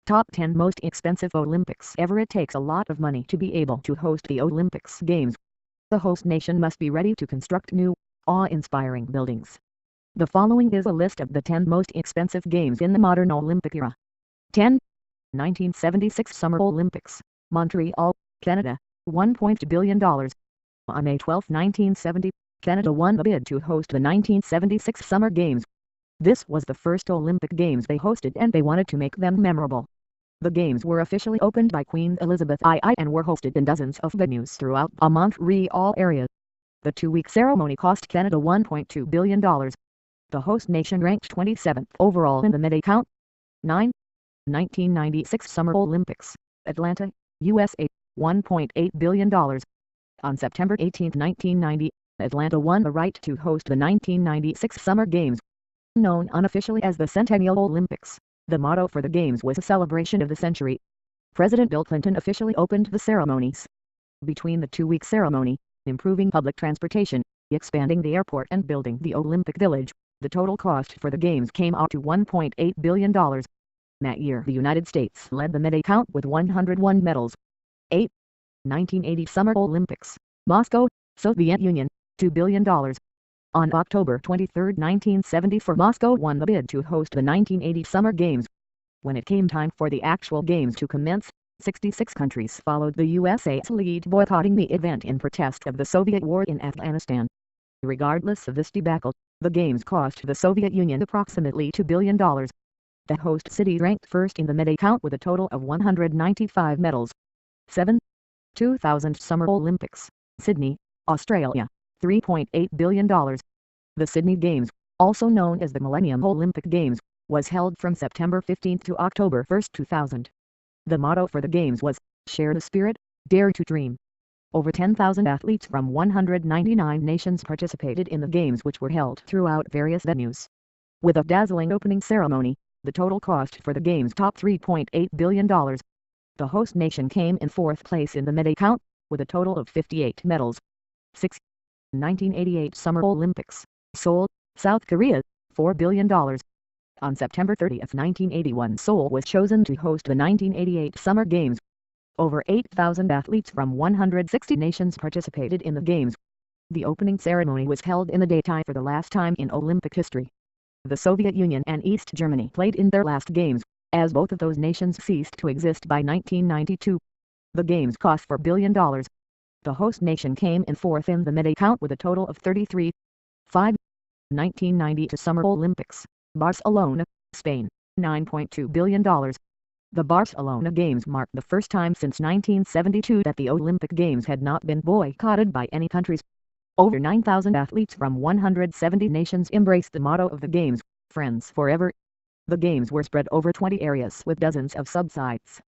Top 10 Most Expensive Olympics Ever. It takes a lot of money to be able to host the Olympics Games. The host nation must be ready to construct new, awe-inspiring buildings. The following is a list of the 10 most expensive games in the modern Olympic era. 10. 1976 Summer Olympics, Montreal, Canada, $1.2 billion. On May 12, 1970, Canada won the bid to host the 1976 Summer Games. This was the first Olympic Games they hosted and they wanted to make them memorable. The Games were officially opened by Queen Elizabeth II and were hosted in dozens of venues throughout the Montreal area. The two-week ceremony cost Canada $1.2 billion. The host nation ranked 27th overall in the medal count. 9. 1996 Summer Olympics, Atlanta, USA, $1.8 billion. On September 18, 1990, Atlanta won the right to host the 1996 Summer Games. Known unofficially as the Centennial Olympics, the motto for the Games was a celebration of the century. President Bill Clinton officially opened the ceremonies. Between the two-week ceremony, improving public transportation, expanding the airport and building the Olympic Village, the total cost for the Games came out to $1.8 billion. That year the United States led the medal count with 101 medals. 8. 1980 Summer Olympics, Moscow, Soviet Union, $2 billion. On October 23, 1974, Moscow won the bid to host the 1980 Summer Games. When it came time for the actual Games to commence, 66 countries followed the USA's lead, boycotting the event in protest of the Soviet war in Afghanistan. Regardless of this debacle, the Games cost the Soviet Union approximately $2 billion. The host city ranked first in the medal count with a total of 195 medals. 7. 2000 Summer Olympics, Sydney, Australia, $3.8 billion. The Sydney Games, also known as the Millennium Olympic Games, was held from September 15 to October 1, 2000. The motto for the Games was, "Share the spirit, dare to dream." Over 10,000 athletes from 199 nations participated in the Games, which were held throughout various venues. With a dazzling opening ceremony, the total cost for the Games topped $3.8 billion. The host nation came in fourth place in the medal count, with a total of 58 medals. 6. 1988 Summer Olympics, Seoul, South Korea, $4 billion. On September 30, 1981, Seoul was chosen to host the 1988 Summer Games. Over 8,000 athletes from 160 nations participated in the Games. The opening ceremony was held in the daytime for the last time in Olympic history. The Soviet Union and East Germany played in their last Games, as both of those nations ceased to exist by 1992. The Games cost $4 billion. The host nation came in fourth in the medal count with a total of 33. 5. 1992 Summer Olympics, Barcelona, Spain, $9.2 billion. The Barcelona Games marked the first time since 1972 that the Olympic Games had not been boycotted by any countries. Over 9,000 athletes from 170 nations embraced the motto of the Games, "Friends Forever." The Games were spread over 20 areas with dozens of sub-sites.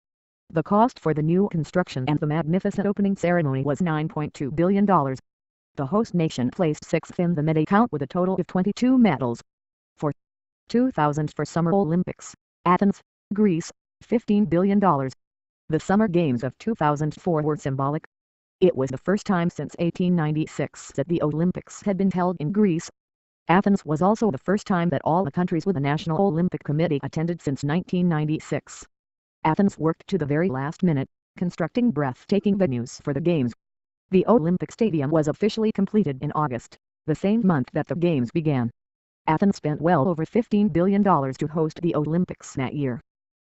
The cost for the new construction and the magnificent opening ceremony was $9.2 billion. The host nation placed sixth in the medal count with a total of 22 medals. 4. 2000 for Summer Olympics, Athens, Greece, $15 billion. The Summer Games of 2004 were symbolic. It was the first time since 1896 that the Olympics had been held in Greece. Athens was also the first time that all the countries with a National Olympic Committee attended since 1996. Athens worked to the very last minute, constructing breathtaking venues for the Games. The Olympic Stadium was officially completed in August, the same month that the Games began. Athens spent well over $15 billion to host the Olympics that year.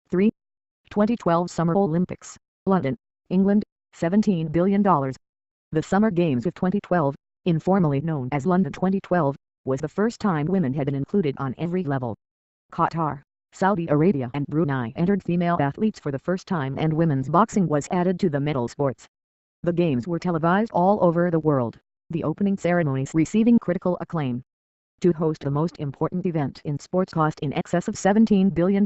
3. 2012 Summer Olympics, London, England, $17 billion. The Summer Games of 2012, informally known as London 2012, was the first time women had been included on every level. Qatar, Saudi Arabia and Brunei entered female athletes for the first time, and women's boxing was added to the medal sports. The Games were televised all over the world, the opening ceremonies receiving critical acclaim. To host the most important event in sports cost in excess of $17 billion,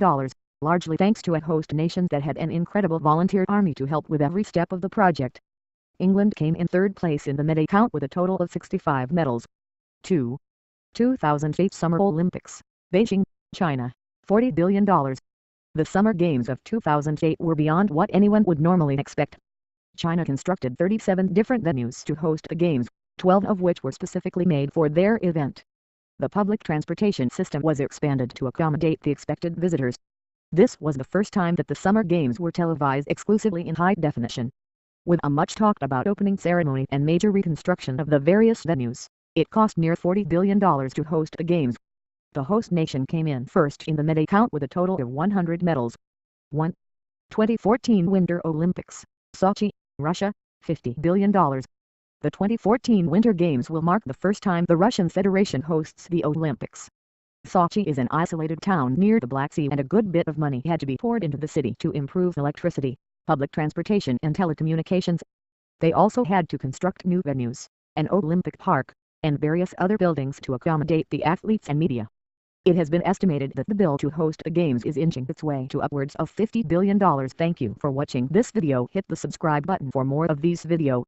largely thanks to a host nation that had an incredible volunteer army to help with every step of the project. England came in third place in the medal count with a total of 65 medals. 2. 2008 Summer Olympics, Beijing, China, $40 billion. The Summer Games of 2008 were beyond what anyone would normally expect. China constructed 37 different venues to host the Games, 12 of which were specifically made for their event. The public transportation system was expanded to accommodate the expected visitors. This was the first time that the Summer Games were televised exclusively in high definition. With a much talked about opening ceremony and major reconstruction of the various venues, it cost near $40 billion to host the Games. The host nation came in first in the medal count with a total of 100 medals. 1. 2014 Winter Olympics, Sochi, Russia, $50 billion. The 2014 Winter Games will mark the first time the Russian Federation hosts the Olympics. Sochi is an isolated town near the Black Sea and a good bit of money had to be poured into the city to improve electricity, public transportation and telecommunications. They also had to construct new venues, an Olympic park, and various other buildings to accommodate the athletes and media. It has been estimated that the bill to host the Games is inching its way to upwards of $50 billion. Thank you for watching this video. Hit the subscribe button for more of these videos.